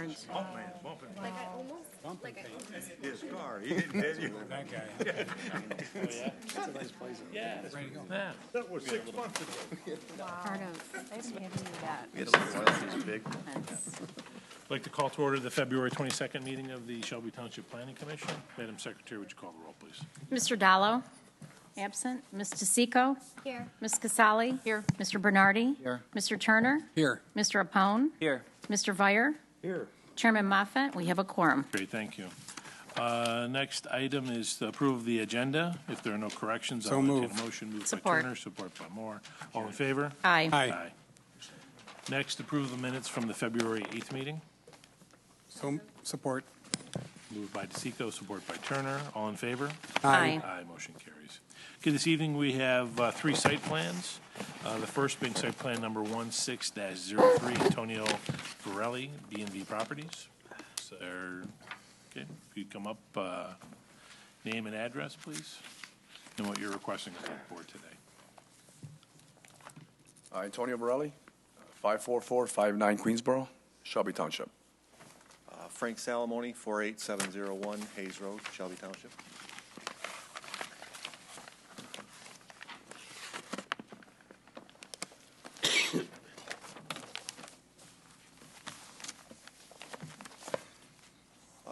Orange. Like I almost, like I, His car, he didn't hit you. That guy. That's a nice place. Yeah. Ready to go. Yeah. That was 6 months ago. Part of, they've given you that. It's a big. Fence. I'd like to call to order the February 22nd meeting of the Shelby Township Planning Commission. Madam Secretary, would you call the roll, please? Mr. Dallo? Absent. Ms. DeSico? here. Ms. Casali? Here. Mr. Bernardi? Here. Mr. Turner? Here. Mr. Apone? Here. Mr. Vire? Here. Chairman Moffett? We have a quorum. Great, thank you. Next item is to approve the agenda. If there are no corrections, So I'll entertain moved. a motion. Moved by Support. Turner, support by Moore. All in favor? Aye. Aye. Next, approve the minutes from the February 8th meeting. So, support. Moved by DeSico, support by Turner. All in favor? Aye. Aye, motion carries. Okay, this evening we have three site plans. The first being site plan number 16-03, Antonio Varelli, B&V Properties. So, okay, if you'd come up, name and address, please, and what you're requesting of the board today. Antonio Borelli, 54459 Queensboro, Shelby Township. Frank Salamone, 48701 Hayes Road, Shelby Township.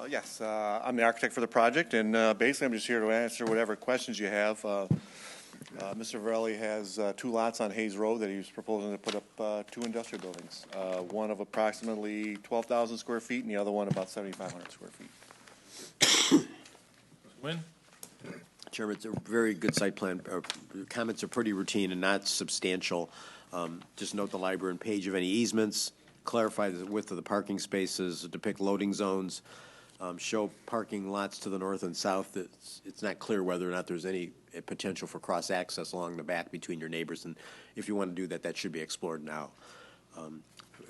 Yes, I'm the architect for the project, and basically I'm just here to answer whatever questions you have. Mr. Varelli has 2 lots on Hayes Road that he's proposing to put up 2 industrial buildings, one of approximately 12,000 square feet and the other one about 7,500 square feet. Win? Chairman, it's a very good site plan. Comments are pretty routine and not substantial. Just note the library and page of any easements, clarify the width of the parking spaces, depict loading zones, show parking lots to the north and south. It's not clear whether or not there's any potential for cross-access along the back between your neighbors, and if you want to do that, that should be explored now.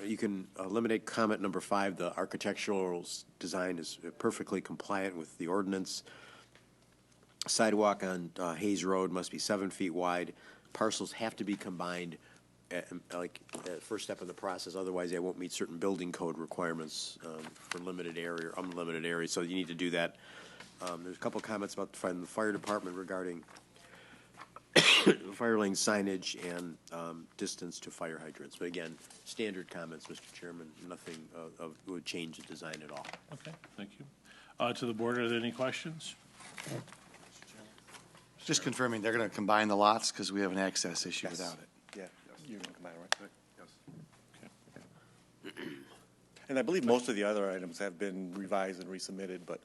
You can eliminate comment number 5. The architectural design is perfectly compliant with the ordinance. Sidewalk on Hayes Road must be 7 feet wide. Parcels have to be combined first step in the process, otherwise they won't meet certain building code requirements for limited area or unlimited area, so you need to do that. There's a couple comments about from the fire department regarding fire lane signage and distance to fire hydrants. But again, standard comments, Mr. Chairman, nothing would change the design at all. Okay, thank you. To the board, are there any questions? Just confirming, they're going to combine the lots because we have an access issue Yes. without it. Yeah, you can combine, right? Yes. And I believe most of the other items have been revised and resubmitted, but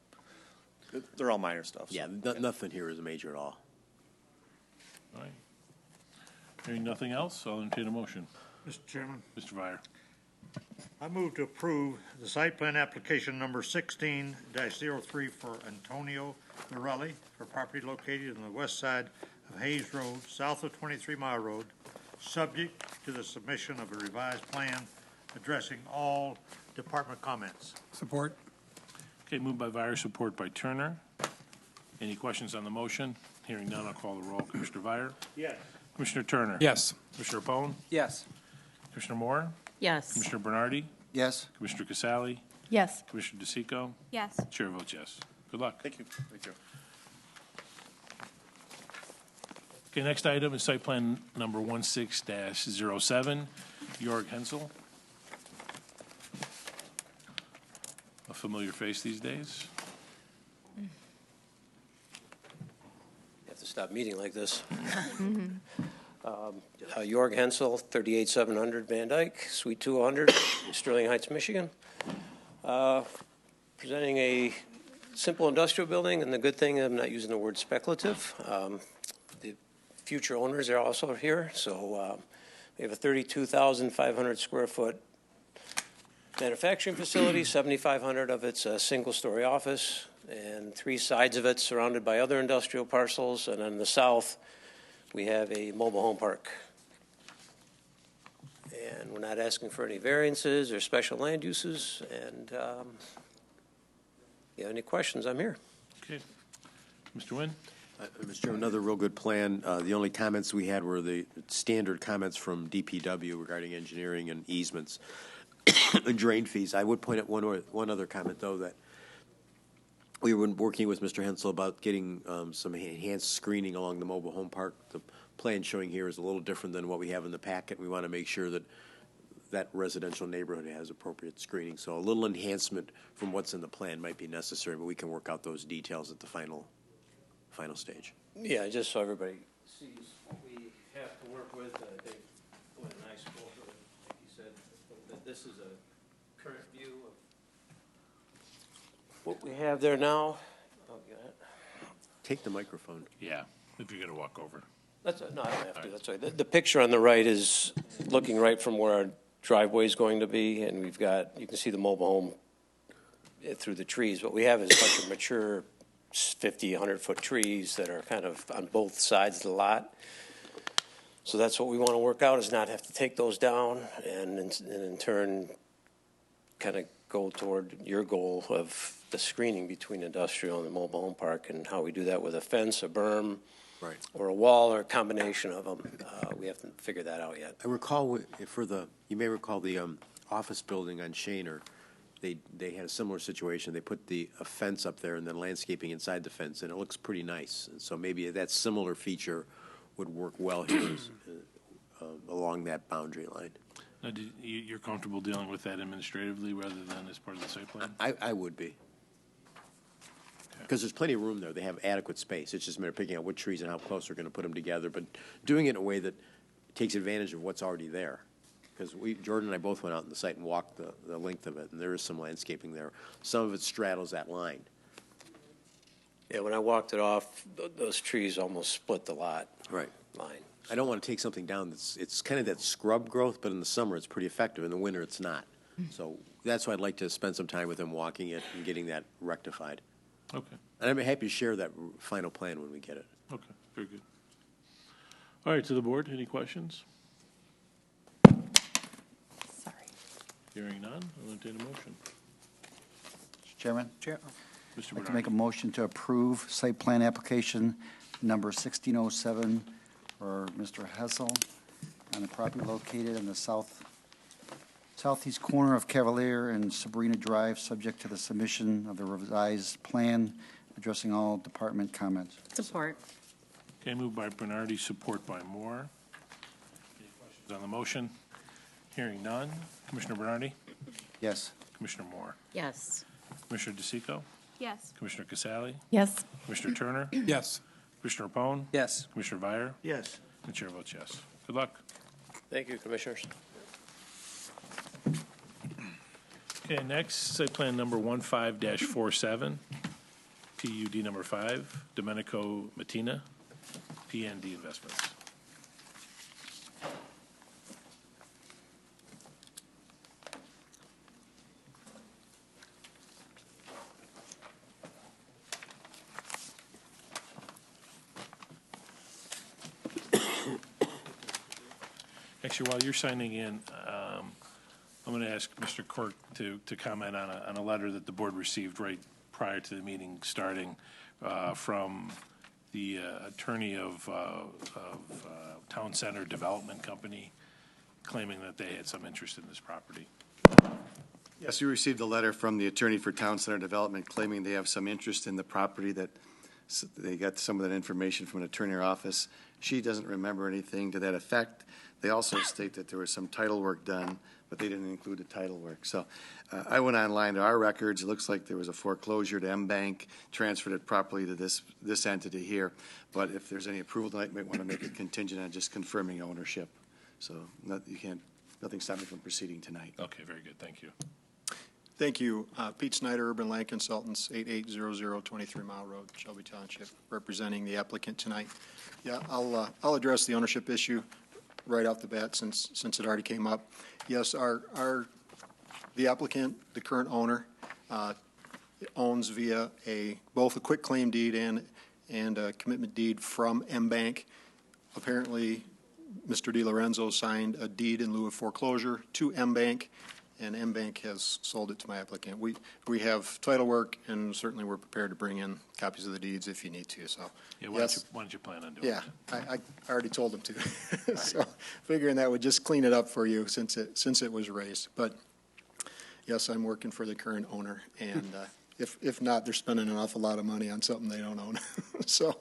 they're all minor stuff. So. Yeah, nothing here is major at all. All right. Hearing nothing else, I'll entertain a motion. Mr. Chairman, Mr. Vire. I move to approve the site plan application number 16-03 for Antonio Varelli for property located on the west side of Hayes Road, south of 23 Mile Road, subject to the submission of a revised plan addressing all department comments. Support. Okay, moved by Vire, support by Turner. Any questions on the motion? Hearing none, I'll call the roll. Commissioner Vire? Yes. Commissioner Turner? Yes. Commissioner Pone? Yes. Commissioner Moore? Yes. Commissioner Bernardi? Yes. Commissioner Casali? Yes. Commissioner DeSico? Yes. Chair votes yes. Good luck. Thank you. Thank you. Okay, next item is site plan number 16-07, Jorg Hensel. A familiar face these days. You have to stop meeting like this. Jorg Hensel, 38700 Van Dyke, Suite 200, Sterling Heights, Michigan. Presenting a simple industrial building, and the good thing, I'm not using the word speculative. The future owners are also here, so we have a 32,500 square foot manufacturing facility, 7,500 of it's a single-story office, and 3 sides of it surrounded by other industrial parcels, and on the south, we have a mobile home park. And we're not asking for any variances or special land uses, and if you have any questions, I'm here. Okay. Mr. Wynn? Mr. Chairman, another real good plan. The only comments we had were the standard comments from DPW regarding engineering and easements. drain fees. I would point out one other comment, though, that we were working with Mr. Hensel about getting some enhanced screening along the mobile home park. The plan showing here is a little different than what we have in the packet. We want to make sure that that residential neighborhood has appropriate screening. So a little enhancement from what's in the plan might be necessary, but we can work out those details at the final stage. Yeah, just so everybody sees what we have to work with, I think, Glenn and I spoke, like you said, that this is a current view of what we have there now. Oh, got it. Take the microphone. Yeah, if you're going to walk over. No, I don't have to, that's right. The picture on the right is looking right from where our driveway is going to be, and we've got, you can see the mobile home through the trees. What we have is a bunch of mature 50, 100-foot trees that are kind of on both sides of the lot. So that's what we want to work out, is not have to take those down and in turn kind of go toward your goal of the screening between industrial and the mobile home park, and how we do that with a fence, a berm, Right. or a wall, or a combination of them. We haven't figured that out yet. I recall you may recall the office building on Shaner. They had a similar situation. They put a fence up there and then landscaping inside the fence, and it looks pretty nice. And so maybe that similar feature would work well here along that boundary line. Now, you're comfortable dealing with that administratively rather than as part of the site plan? I would be. Because there's plenty of room there. They have adequate space. It's just a matter of picking out what trees and how close we're going to put them together, but doing it in a way that takes advantage of what's already there. Because Jordan and I both went out on the site and walked the length of it, and there is some landscaping there. Some of it straddles that line. Yeah, when I walked it off, those trees almost split the lot Right. line. I don't want to take something down it's kind of that scrub growth, but in the summer it's pretty effective. In the winter it's not. So that's why I'd like to spend some time with them walking it and getting that rectified. Okay, And I'm happy to share that final plan when we get it. okay, very good. All right, to the board, any questions? Sorry. Hearing none, I'll entertain a motion. Mr. Chairman, Mr. I'd like to make a Bernardi. motion to approve site plan application number 1607 for Mr. Hessel on the property located in the southeast corner of Cavalier and Sabrina Drive, subject to the submission of the revised plan addressing all department comments. Support. Okay, moved by Bernardi, support by Moore. Any questions on the motion? Hearing none. Commissioner Bernardi? Yes. Commissioner Moore? Yes. Commissioner DeSico? Yes. Commissioner Casale? Yes. Commissioner Turner? Yes. Commissioner Rapone? Yes. Commissioner Vire? Yes. The chair votes yes. Good luck. Thank you, Commissioners. Okay, next, site plan number 15-47, PUD number 5, Domenico Mattina, PND Investments. Actually, while you're signing in, I'm going to ask Mr. Quirk to comment on a letter that the board received right prior to the meeting starting from the attorney of Town Center Development Company, claiming that they had some interest in this property. Yes, we received a letter from the attorney for Town Center Development claiming they have some interest in the property, that they got some of that information from an attorney office. She doesn't remember anything to that effect. They also state that there was some title work done, but they didn't include the title work. So I went online to our records. It looks like there was a foreclosure to M-Bank, transferred it properly to this entity here. But if there's any approval tonight, you might want to make it contingent on just confirming ownership. So nothing stopping from proceeding tonight. Okay, very good, thank you. Thank you. Pete Snyder, Urban Land Consultants, 8800 23 Mile Road, Shelby Township, representing the applicant tonight. Yeah, I'll address the ownership issue right off the bat since it already came up. Yes, the applicant, the current owner, owns via both a quitclaim deed and a commitment deed from M-Bank. Apparently, Mr. DiLorenzo signed a deed in lieu of foreclosure to M-Bank, and M-Bank has sold it to my applicant. We have title work, and certainly we're prepared to bring in copies of the deeds if you need to, so. Yeah, why don't you plan on doing Yeah, it? I already told them to. So figuring that would just clean it up for you since it was raised. But yes, I'm working for the current owner, and if not, they're spending an awful lot of money on something they don't own. So,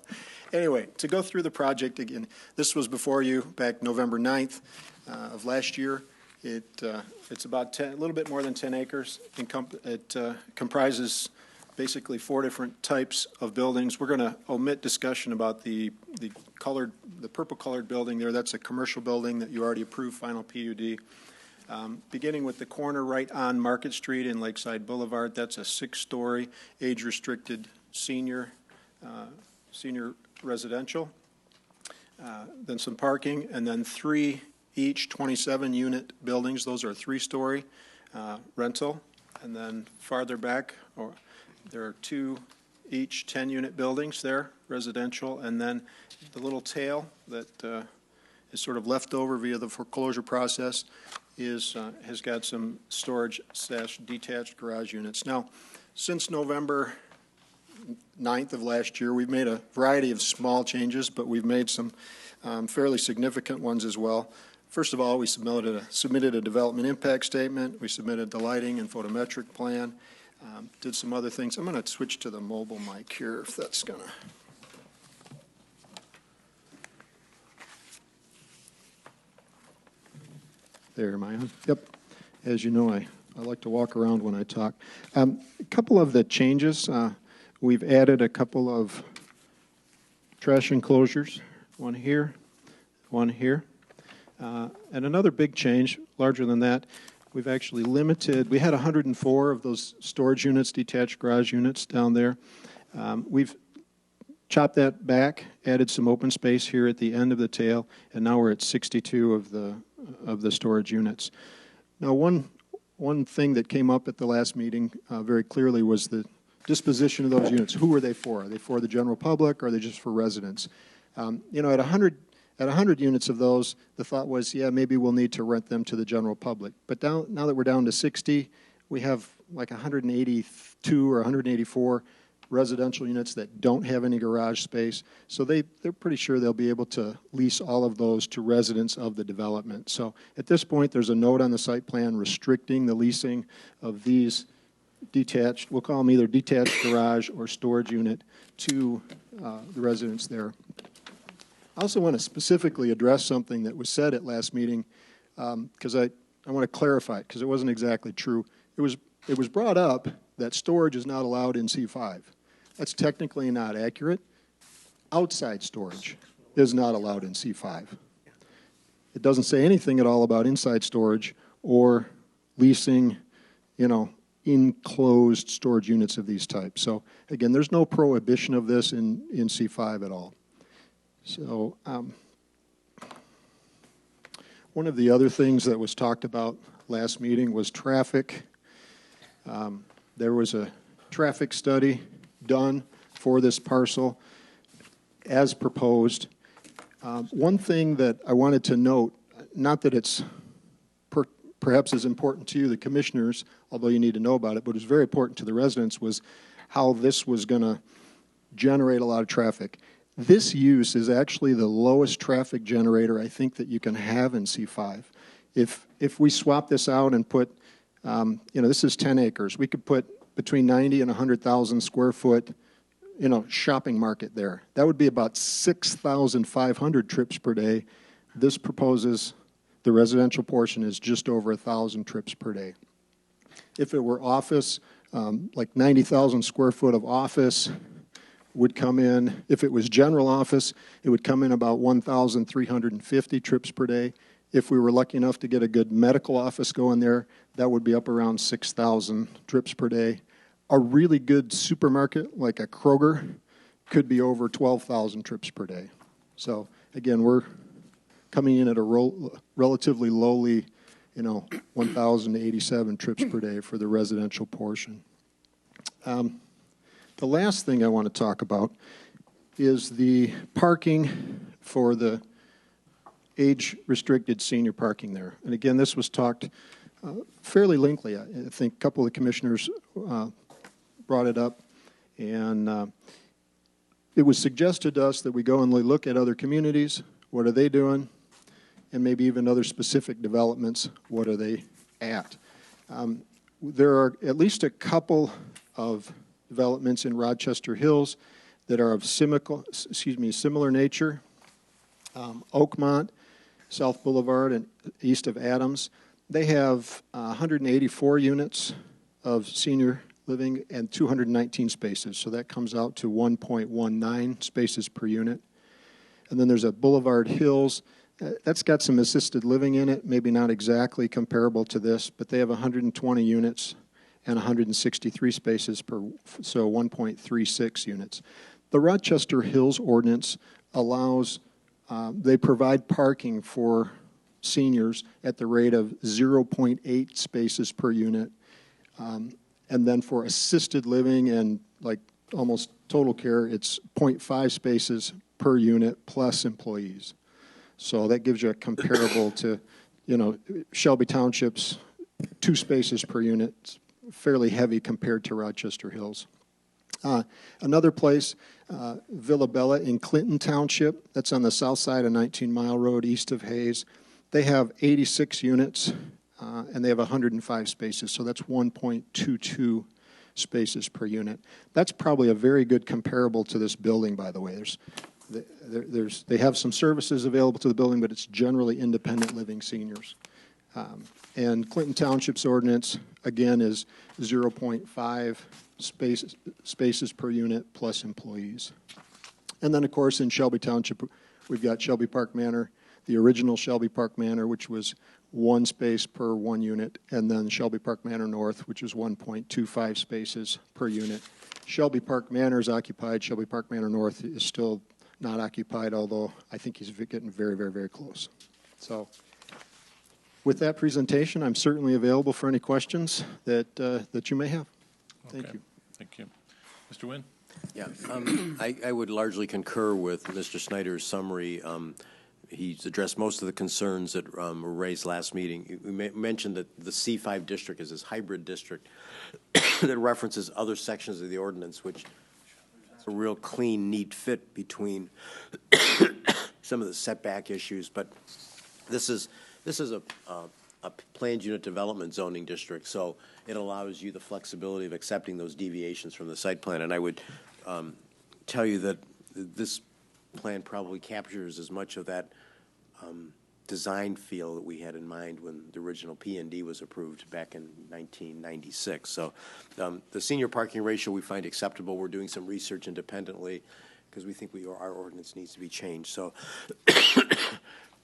anyway, to go through the project again, this was before you back November 9th of last year. It's about a little bit more than 10 acres. It comprises basically 4 different types of buildings. We're going to omit discussion about the purple-colored building there. That's a commercial building that you already approved final PUD. Beginning with the corner right on Market Street in Lakeside Boulevard, that's a 6-story, age-restricted senior residential. Then some parking, and then 3 each 27-unit buildings. Those are 3-story rental. And then farther back, there are 2 each 10-unit buildings there, residential. And then the little tail that is sort of left over via the foreclosure process has got some storage/detached garage units. Now, since November 9th of last year, we've made a variety of small changes, but we've made some fairly significant ones as well. First of all, we submitted a development impact statement. We submitted the lighting and photometric plan. Did some other things. I'm going to switch to the mobile mic here if that's going to. There, am I on? Yep. As you know, I like to walk around when I talk. A couple of the changes, we've added a couple of trash enclosures, one here, one here. And another big change, larger than that, we've actually limited, we had 104 of those storage units, detached garage units down there. We've chopped that back, added some open space here at the end of the tail, and now we're at 62 of the storage units. Now, one thing that came up at the last meeting very clearly was the disposition of those units. Who are they for? Are they for the general public, or are they just for residents? You know, at 100 units of those, the thought was, yeah, maybe we'll need to rent them to the general public. But now that we're down to 60, we have like 182 or 184 residential units that don't have any garage space. So they're pretty sure they'll be able to lease all of those to residents of the development. So at this point, there's a note on the site plan restricting the leasing of these detached, we'll call them either detached garage or storage unit, to the residents there. I also want to specifically address something that was said at last meeting, because I want to clarify it, because it wasn't exactly true. It was brought up that storage is not allowed in C5. That's technically not accurate. Outside storage is not allowed in C5. It doesn't say anything at all about inside storage or leasing, you know, enclosed storage units of these types. So again, there's no prohibition of this in C5 at all. So one of the other things that was talked about last meeting was traffic. There was a traffic study done for this parcel as proposed. One thing that I wanted to note, not that it's perhaps as important to you, the commissioners, although you need to know about it, but it was very important to the residents, was how this was going to generate a lot of traffic. This use is actually the lowest traffic generator I think that you can have in C5. If we swap this out and put, you know, this is 10 acres, we could put between 90 and 100,000 square foot, you know, shopping market there. That would be about 6,500 trips per day. This proposes the residential portion is just over 1,000 trips per day. If it were office, like 90,000 square foot of office would come in. If it was general office, it would come in about 1,350 trips per day. If we were lucky enough to get a good medical office going there, that would be up around 6,000 trips per day. A really good supermarket like a Kroger could be over 12,000 trips per day. So again, we're coming in at a relatively lowly, you know, 1,087 trips per day for the residential portion. The last thing I want to talk about is the parking for the age-restricted senior parking there. And again, this was talked fairly lengthily. I think a couple of the commissioners brought it up, and it was suggested to us that we go and look at other communities. What are they doing? And maybe even other specific developments. What are they at? there are at least a couple of developments in Rochester Hills that are of similar nature. Oakmont, South Boulevard, and east of Adams, they have 184 units of senior living and 219 spaces. So that comes out to 1.19 spaces per unit. And then there's a Boulevard Hills. That's got some assisted living in it, maybe not exactly comparable to this, but they have 120 units and 163 spaces per, so 1.36 units. The Rochester Hills ordinance allows, they provide parking for seniors at the rate of 0.8 spaces per unit. And then for assisted living and like almost total care, it's 0.5 spaces per unit plus employees. So that gives you a comparable to, you know, Shelby Township's 2 spaces per unit. It's fairly heavy compared to Rochester Hills. Another place, Villa Bella in Clinton Township, that's on the south side of 19 Mile Road, east of Hayes. They have 86 units, and they have 105 spaces, so that's 1.22 spaces per unit. That's probably a very good comparable to this building, by the way. They have some services available to the building, but it's generally independent living seniors. And Clinton Township's ordinance, again, is 0.5 spaces per unit plus employees. And then, of course, in Shelby Township, we've got Shelby Park Manor, the original Shelby Park Manor, which was 1 space per 1 unit, and then Shelby Park Manor North, which is 1.25 spaces per unit. Shelby Park Manor is occupied. Shelby Park Manor North is still not occupied, although I think he's getting very, very, very close. So with that presentation, I'm certainly available for any questions that you may have. Thank you. Thank you. Mr. Nguyen? Yeah, I would largely concur with Mr. Snyder's summary. He's addressed most of the concerns that were raised last meeting. We mentioned that the C5 district is this hybrid district that references other sections of the ordinance, which is a real clean, neat fit between some of the setback issues. But this is a planned unit development zoning district, so it allows you the flexibility of accepting those deviations from the site plan. And I would tell you that this plan probably captures as much of that design feel that we had in mind when the original P&D was approved back in 1996. So the senior parking ratio we find acceptable. We're doing some research independently because we think our ordinance needs to be changed. So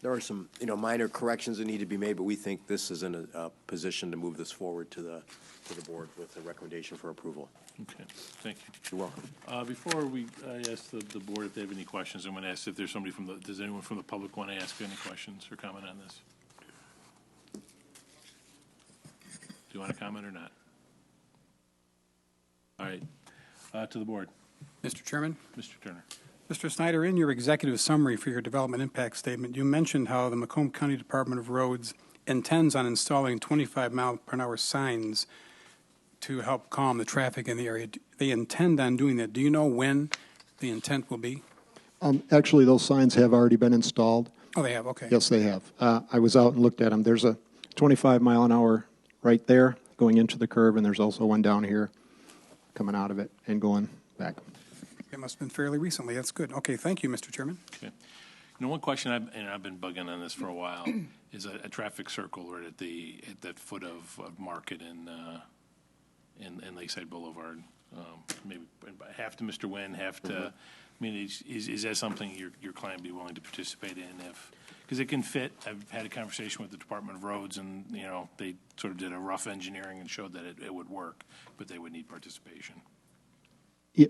there are some minor corrections that need to be made, but we think this is in a position to move this forward to the board with a recommendation for approval. Okay, thank you. You're welcome. Before I ask the board if they have any questions, I'm going to ask if there's somebody does anyone from the public want to ask any questions or comment on this? Do you want to comment or not? All right, to the board. Mr. Chairman? Mr. Turner. Mr. Snyder, in your executive summary for your development impact statement, you mentioned how the Macomb County Department of Roads intends on installing 25-mile-per-hour signs to help calm the traffic in the area. They intend on doing that. Do you know when the intent will be? Actually, those signs have already been installed. Oh, they have? Okay. Yes, they have. I was out and looked at them. There's a 25-mile-an-hour right there going into the curve, and there's also one down here coming out of it and going back. It must have been fairly recently. That's good. Okay, thank you, Mr. Chairman. Okay. One question I've been bugging on this for a while is a traffic circle right at that foot of Market and Lakeside Boulevard. Maybe half to Mr. Nguyen, half to. I mean, is that something your client be willing to participate in? Because it can fit. I've had a conversation with the Department of Roads, and they sort of did a rough engineering and showed that it would work, but they would need participation. Yeah.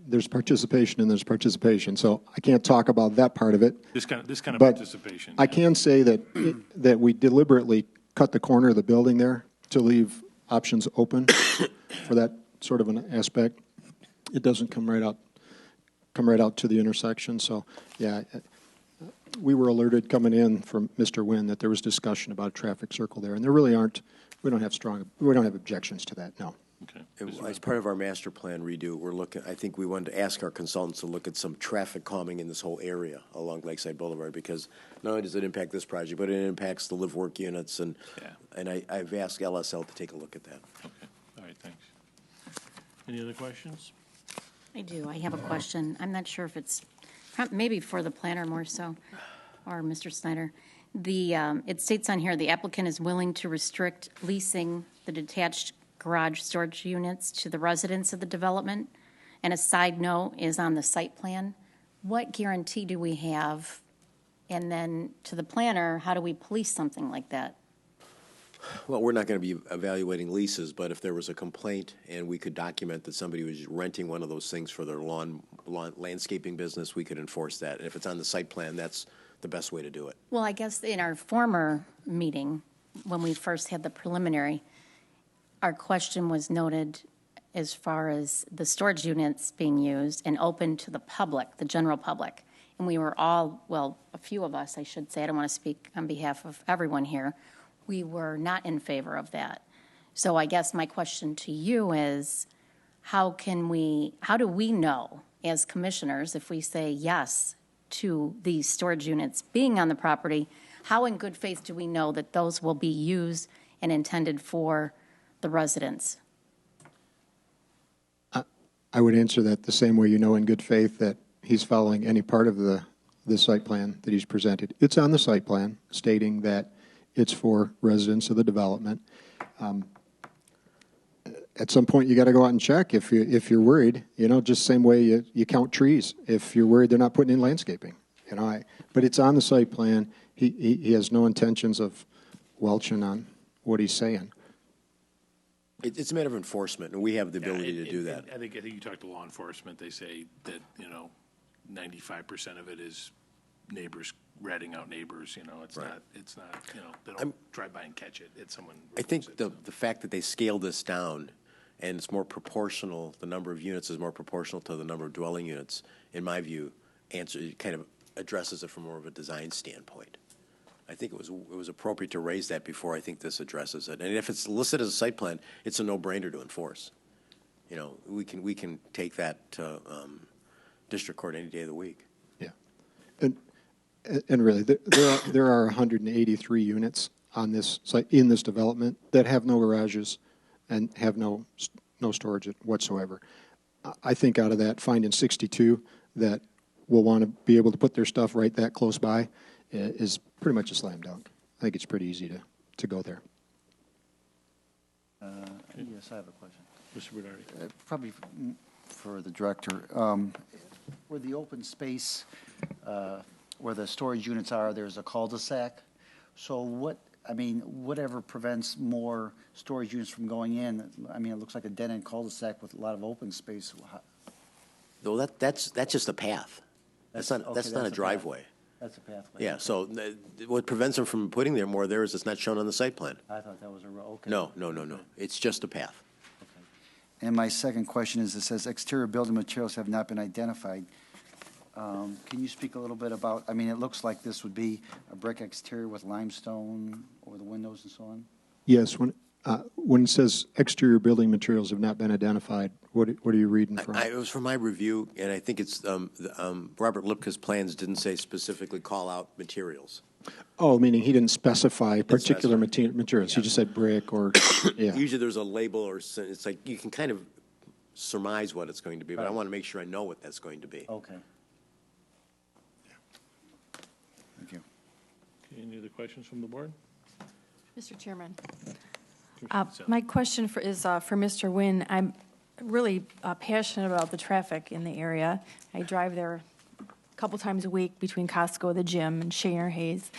There's participation and there's participation, so I can't talk about that part of it. This kind of but participation. I can say that we deliberately cut the corner of the building there to leave options open for that sort of an aspect. It doesn't come right out to the intersection. So yeah, we were alerted coming in from Mr. Nguyen that there was discussion about a traffic circle there, and there really aren't. We don't have objections to that. No. Okay. As part of our master plan redo, we're looking, I think we wanted to ask our consultants to look at some traffic calming in this whole area along Lakeside Boulevard, because not only does it impact this project, but it impacts the live-work units, and, Yeah. and I've asked LSL to take a look at that. Okay, all right, thanks. Any other questions? I do. I have a question. I'm not sure if it's, maybe for the planner more so, or Mr. Snyder. It states on here, the applicant is willing to restrict leasing the detached garage storage units to the residents of the development. And a side note is on the site plan. What guarantee do we have? And then to the planner, how do we police something like that? Well, we're not going to be evaluating leases, but if there was a complaint and we could document that somebody was renting one of those things for their lawn landscaping business, we could enforce that. And if it's on the site plan, that's the best way to do it. Well, I guess in our former meeting, when we first had the preliminary, our question was noted as far as the storage units being used and open to the public, the general public. And we were all, well, a few of us, I should say, I don't want to speak on behalf of everyone here, we were not in favor of that. So I guess my question to you is, how do we know as commissioners, if we say yes to these storage units being on the property, how in good faith do we know that those will be used and intended for the residents? I would answer that the same way you know in good faith that he's following any part of the site plan that he's presented. It's on the site plan stating that it's for residents of the development. At some point, you got to go out and check if you're worried. Just the same way you count trees. If you're worried they're not putting in landscaping, but it's on the site plan. He has no intentions of welching on what he's saying. It's a matter of enforcement, and we have the ability to do that. I think you talk to law enforcement, they say that, 95% of it is neighbors ratting out neighbors, it's not, they don't drive by and catch it, it's someone. I think the fact that they scaled this down and it's more proportional, the number of units is more proportional to the number of dwelling units, in my view, kind of addresses it from more of a design standpoint. I think it was appropriate to raise that before I think this addresses it. And if it's listed as a site plan, it's a no-brainer to enforce. We can take that to district court any day of the week. Yeah, and really, there are 183 units on this site in this development that have no garages and have no storage whatsoever. I think out of that, finding 62 that will want to be able to put their stuff right that close by is pretty much a slam dunk. I think it's pretty easy to go there. Yes, I have a question. Mr. Bernardi. Probably for the director. Where the open space, where the storage units are, there's a cul-de-sac. So whatever prevents more storage units from going in, it looks like a dead-end cul-de-sac with a lot of open space. Though that's just a path. That's not a driveway. That's a pathway. Yeah, so what prevents them from putting there more there is it's not shown on the site plan. I thought that was okay. No. It's just a path. Okay. And my second question is, it says exterior building materials have not been identified. Can you speak a little bit about, it looks like this would be a brick exterior with limestone over the windows and so on? Yes, when it says exterior building materials have not been identified, what are you reading from? It was from my review, and I think it's Robert Lipka's plans didn't say specifically call out materials. Oh, meaning he didn't specify particular materials. He just said brick or, yeah. Usually there's a label or it's like you can kind of surmise what it's going to be, but I want to make sure I know what that's going to be. Okay. Thank you. Okay, any other questions from the board? Mr. Chairman, Commissioner Sell. my question is for Mr. Nguyen. I'm really passionate about the traffic in the area. I drive there a couple times a week between Costco, the gym, and Shaner Hayes.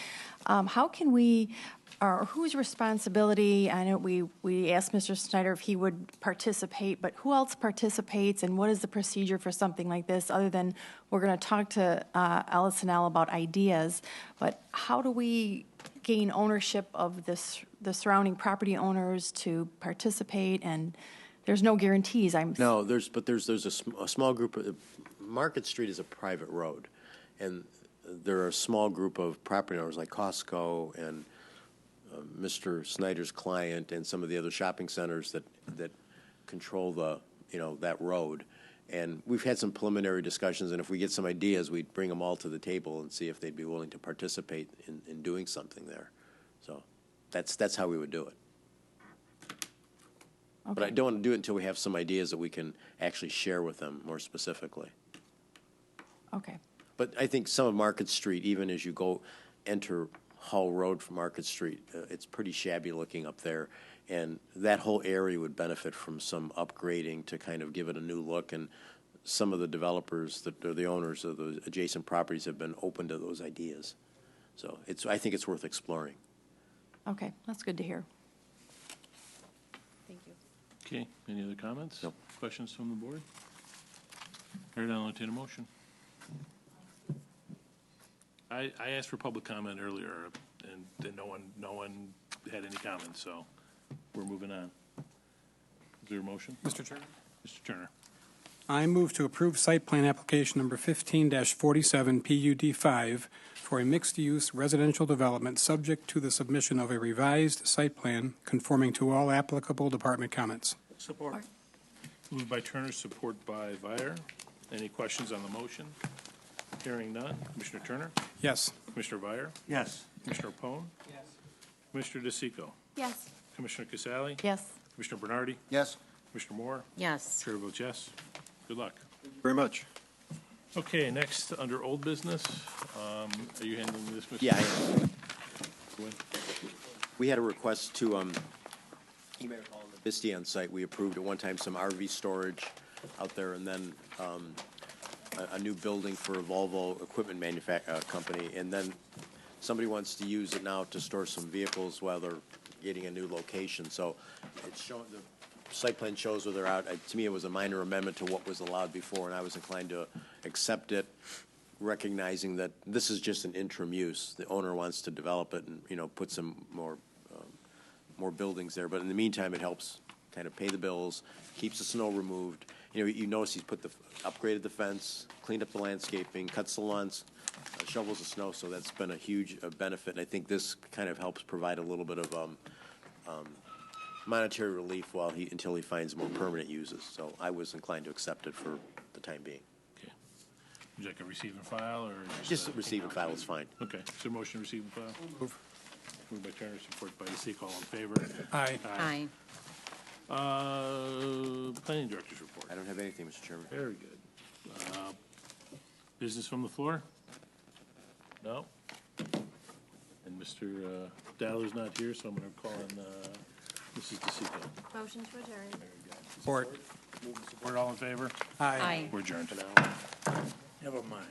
How can we, or whose responsibility, I know we asked Mr. Snyder if he would participate, but who else participates and what is the procedure for something like this, other than we're going to talk to LSNL about ideas, but how do we gain ownership of the surrounding property owners to participate? And there's no guarantees. No, there's a small group of, Market Street is a private road, and there are a small group of property owners like Costco and Mr. Snyder's client and some of the other shopping centers that control the, that road. And we've had some preliminary discussions, and if we get some ideas, we'd bring them all to the table and see if they'd be willing to participate in doing something there. So that's how we would do it. But I don't want to do it until we have some ideas that we can actually share with them more specifically. Okay. But I think some of Market Street, even as you enter Hull Road from Market Street, it's pretty shabby looking up there. And that whole area would benefit from some upgrading to kind of give it a new look. And some of the developers that are the owners of those adjacent properties have been open to those ideas. So I think it's worth exploring. Okay, that's good to hear. Thank you. Okay, any other comments? No. Questions from the board? Heard, I'll entertain a motion. I asked for public comment earlier, and then no one had any comments, so we're moving on. Is there a motion? Mr. Chairman? Mr. Turner. I move to approve site plan application number 15-47 PUD5 for a mixed-use residential development subject to the submission of a revised site plan conforming to all applicable department comments. Support. Moved by Turner, support by Vire. Any questions on the motion? Hearing none. Commissioner Turner? Yes. Commissioner Vire? Yes. Commissioner Pone? Yes. Commissioner DeSico? Yes. Commissioner Casale? Yes. Commissioner Bernardi? Yes. Commissioner Moore? Yes. Chair votes yes. Good luck. Very much. Okay, next, under old business, are you handling this, Mr.? Yeah, I am. Wynn? We had a request to, you may recall, on the Vista on site, we approved at one time some RV storage out there, and then a new building for a Volvo equipment company, and then somebody wants to use it now to store some vehicles while they're getting a new location. So it's showing, the site plan shows where they're out. To me, it was a minor amendment to what was allowed before, and I was inclined to accept it, recognizing that this is just an interim use. The owner wants to develop it and, put some more buildings there. But in the meantime, it helps kind of pay the bills, keeps the snow removed. You notice he's upgraded the fence, cleaned up the landscaping, cuts the lawns, shovels the snow, so that's been a huge benefit. And I think this kind of helps provide a little bit of monetary relief until he finds more permanent uses. So I was inclined to accept it for the time being. Okay. Would you like a receive and file, or Just receive and file is fine. Okay, is there a motion to receive and file? Move. Moved by Turner, support by DeSico. All in favor? Aye. Aye. Planning Director's report. I don't have anything, Mr. Chairman. Very good. Business from the floor? No? And Mr. Daller's not here, so I'm going to call on Mrs. DeSico. Motion to adjourn. Support. Support, all in favor? Aye. Aye. We're adjourned. Never mind.